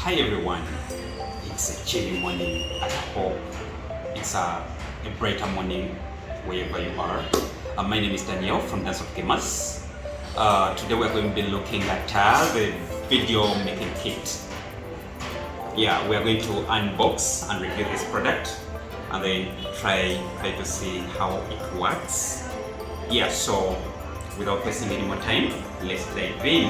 Hi everyone, it's a chilly morning. I hope it's a brighter morning wherever you are. My name is Daniel from Dance of Gamers. Today we're going to be looking at the video making kit. Yeah, we are going to unbox and review this product and then try to see how it works. Yeah, so without wasting any more time, let's dive in.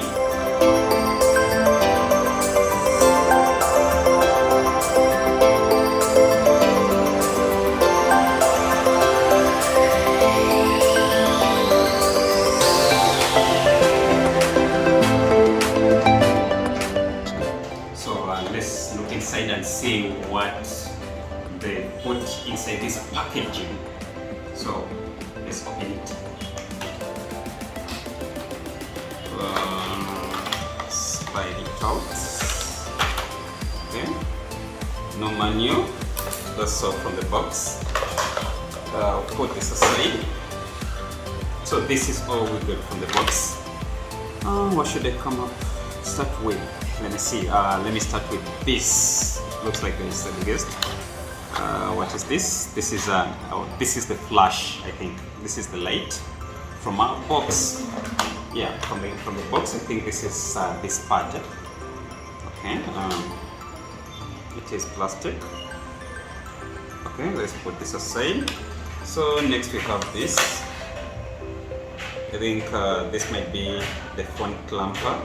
Let's look inside and see what they put inside this packaging. So let's open it. Slide it out. Okay. No manual. That's all from the box. Put this aside. So this is all we got from the box. What should I come up? Start with? Let me see. Let me start with this. Looks like this is the biggest. What is this? This is this is the flash. I think this is the light from our box. Yeah, from the box. I think this is this part. Okay. It is plastic. Okay. Let's put this aside. So next we have this. I think this might be the phone clamper.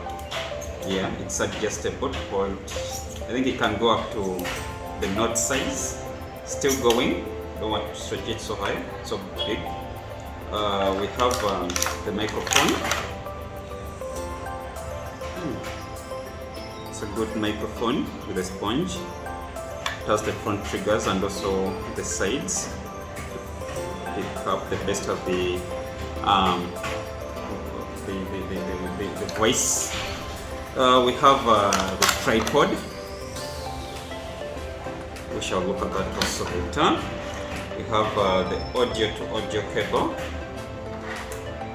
Yeah, it's adjustable. I think it can go up to the knot size. Still going. Don't want to stretch it so high, so big. We have the microphone. It's a good microphone with a sponge. It has the front triggers and also the sides to pick up the best of the voice. We have the tripod. We shall look at that also later. We have the audio to audio cable.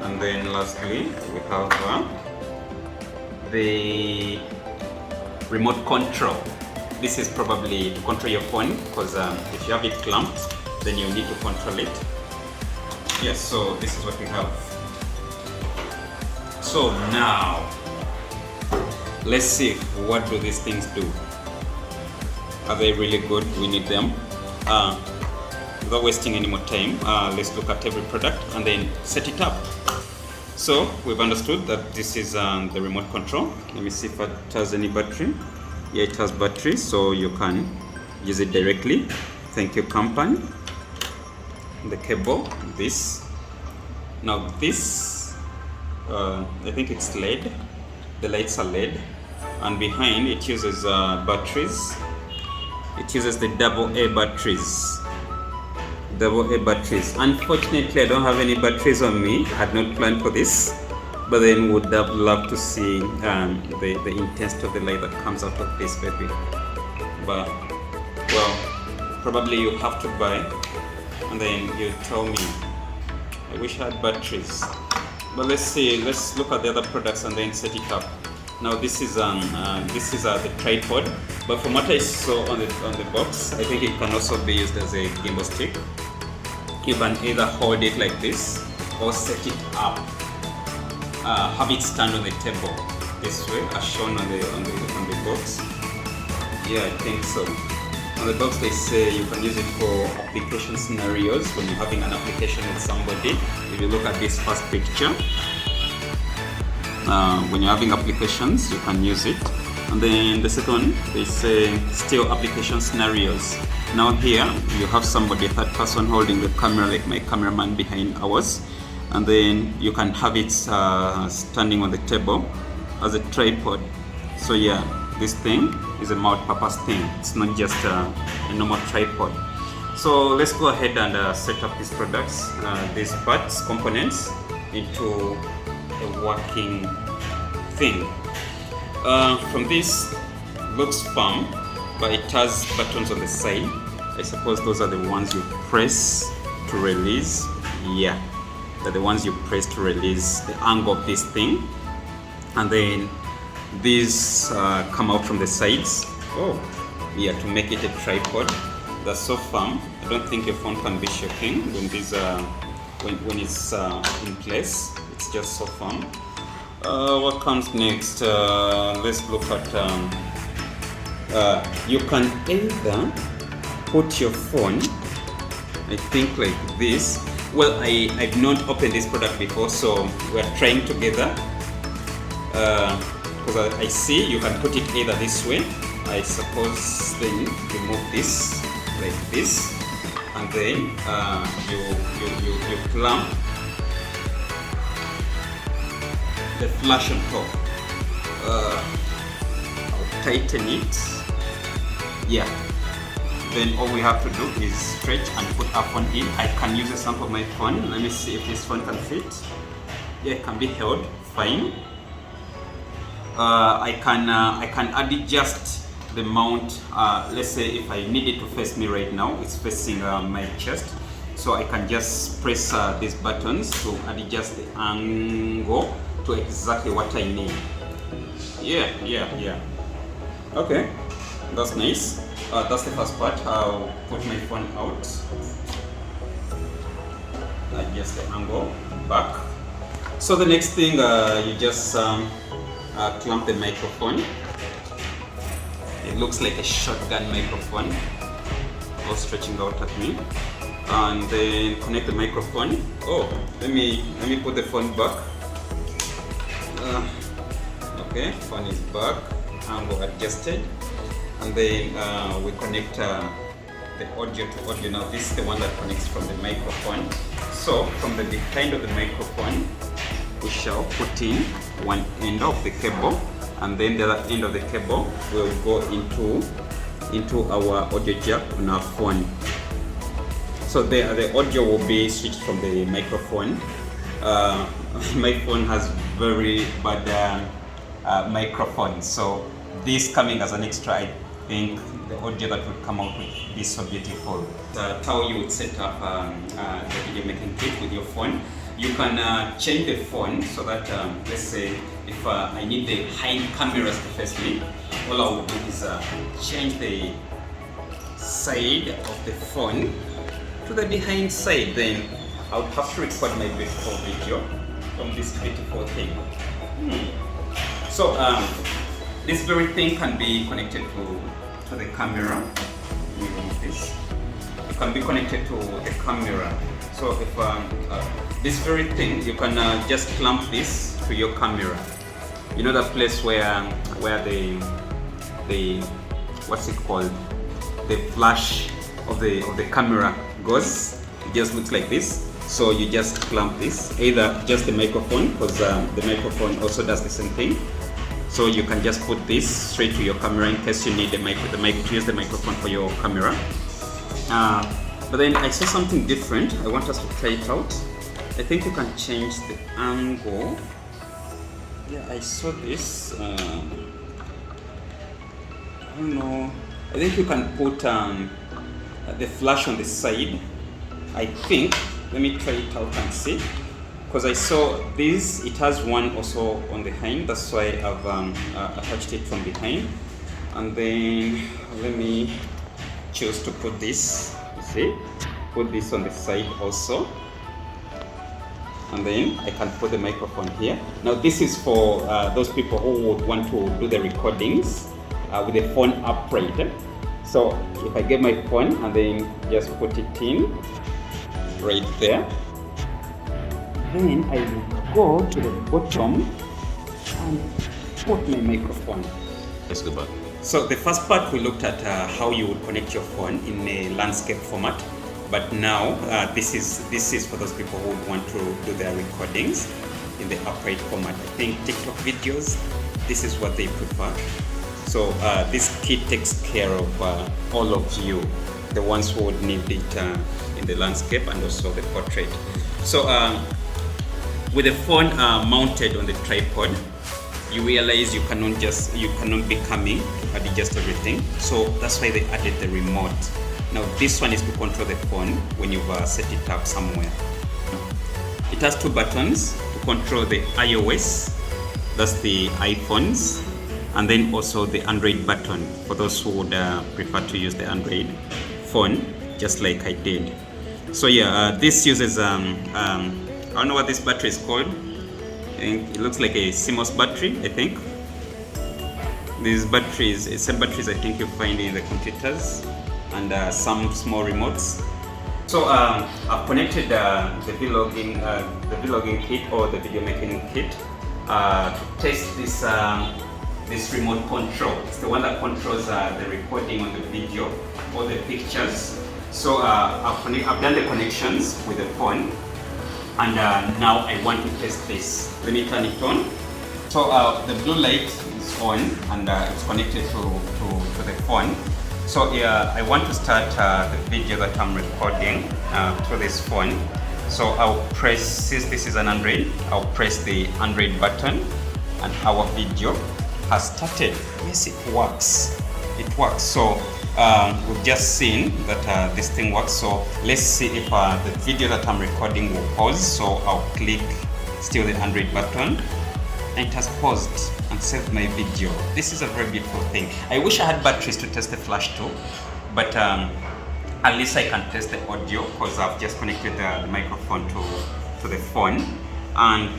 And then lastly, we have the remote control. This is probably to control your phone because if you have it clamped, then you need to control it. Yes, so this is what we have. So now, let's see, what do these things do? Are they really good? We need them. Without wasting any more time, let's look at every product and then set it up. So we've understood that this is the remote control. Let me see if it has any battery. Yeah, it has battery, so you can use it directly. Thank you, company. The cable, this. Now this, I think it's LED. The lights are LED. And behind it uses batteries. It uses the AA batteries. AA batteries. Unfortunately, I don't have any batteries on me. I had not planned for this, but then would have loved to see the intensity of the light that comes out of this baby. But well, probably you have to buy, and then you tell me. I wish I had batteries. But let's see. Let's look at the other products and then set it up. Now this is the tripod, but from what I saw on the box, I think it can also be used as a gimbal stick. You can either hold it like this or set it up. Have it stand on the table this way, as shown on the box. Yeah, I think so. On the box they say you can use it for application scenarios when you're having an application with somebody. If you look at this first picture. When you're having applications, you can use it. And then the second, they say still application scenarios. Now here, you have somebody, a third person holding the camera, like my cameraman behind ours. And then you can have it standing on the table as a tripod. So yeah, this thing is a multi-purpose thing. It's not just a normal tripod. So let's go ahead and set up these products, these parts, components, into a working thing. From this, looks firm, but it has buttons on the side. I suppose those are the ones you press to release. Yeah, they're the ones you press to release the angle of this thing. And then these come out from the sides. Oh, yeah, to make it a tripod. That's so firm. I don't think your phone can be shaking when this when it's in place. It's just so firm. What comes next? Let's look at. You can either put your phone, I think, like this. Well, I've not opened this product before, so we're trying together. Because I see you can put it either this way. I suppose then remove this like this, and then you clamp the flash on top. I'll tighten it. Yeah. Then all we have to do is stretch and put our phone in. I can use a sample of my phone. Let me see if this phone can fit. Yeah, it can be held fine. I can adjust the mount. Let's say if I need it to face me right now, it's facing my chest, so I can just press these buttons to adjust the angle to exactly what I need. Yeah. Okay, that's nice. That's the first part. I'll put my phone out, adjust the angle back. So the next thing, you just clamp the microphone. It looks like a shotgun microphone, all stretching out at me. And then connect the microphone. Oh, let me put the phone back. Okay, phone is back, angle adjusted. And then we connect the audio to audio. Now this is the one that connects from the microphone. So from the behind of the microphone, we shall put in one end of the cable, and then the other end of the cable will go into our audio jack on our phone. So the audio will be switched from the microphone. My phone has very bad microphone, so this coming as an extra, I think the audio that would come out would be so beautiful. How you would set up the video making kit with your phone. You can change the phone so that, let's say, if I need the hind cameras to face me, all I will do is change the side of the phone to the behind side. Then I would have to record my beautiful video from this beautiful thing. So this very thing can be connected to the camera. Let me remove this. It can be connected to the camera. So if this very thing, you can just clamp this to your camera. You know that place where the what's it called? The flash of the camera goes. It just looks like this. So you just clamp this, either just the microphone, because the microphone also does the same thing. So you can just put this straight to your camera in case you need to use the microphone for your camera. But then I saw something different. I want us to try it out. I think you can change the angle. Yeah, I saw this. I don't know. I think you can put the flash on the side. I think. Let me try it out and see. Because I saw this, it has one also on the hind. That's why I've attached it from behind. And then let me choose to put this. You see, put this on the side also. And then I can put the microphone here. Now this is for those people who would want to do the recordings with the phone upright. So if I get my phone and then just put it in right there, then I will go to the bottom and put my microphone. Let's go back. So the first part we looked at how you would connect your phone in a landscape format. But now this is for those people who want to do their recordings in the upright format. I think TikTok videos, this is what they prefer. So this kit takes care of all of you, the ones who would need it in the landscape and also the portrait. So with the phone mounted on the tripod, you realize you cannot be coming to adjust everything. So that's why they added the remote. Now this one is to control the phone when you've set it up somewhere. It has two buttons to control the iOS, that's the iPhones, and then also the Android button for those who would prefer to use the Android phone, just like I did. So yeah, this uses I don't know what this battery is called. It looks like a CMOS battery, I think. These batteries, same batteries I think you find in the computers, and some small remotes. So I've connected the vlogging kit or the video making kit to test this remote control. It's the one that controls the recording on the video or the pictures. So I've done the connections with the phone, and now I want to test this. Let me turn it on. So the blue light is on, and it's connected to the phone. So I want to start the video that I'm recording through this phone. So I'll press, since this is an Android, I'll press the Android button, and our video has started. Yes, it works. It works. So we've just seen that this thing works. So let's see if the video that I'm recording will pause. So I'll click still the Android button, and it has paused and saved my video. This is a very beautiful thing. I wish I had batteries to test the flash too, but at least I can test the audio because I've just connected the microphone to the phone, and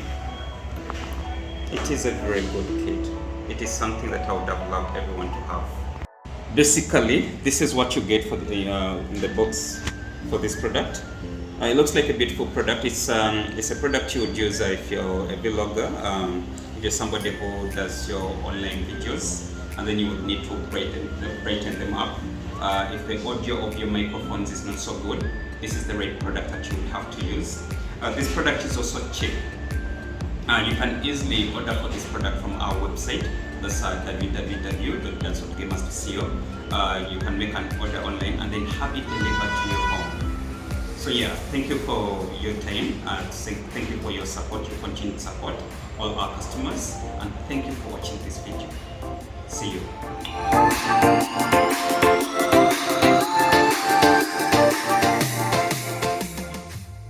it is a very good kit. It is something that I would have loved everyone to have. Basically, this is what you get for the in the box for this product. It looks like a beautiful product. It's a product you would use if you're a vlogger, if you're somebody who does your online videos, and then you would need to brighten them up. If the audio of your microphones is not so good, this is the right product that you would have to use. This product is also cheap. You can easily order for this product from our website. That's www.dancewhatgamers.co. You can make an order online and then have it delivered to your home. So yeah, thank you for your time, thank you for your support, your continued support, all our customers, and thank you for watching this video. See you.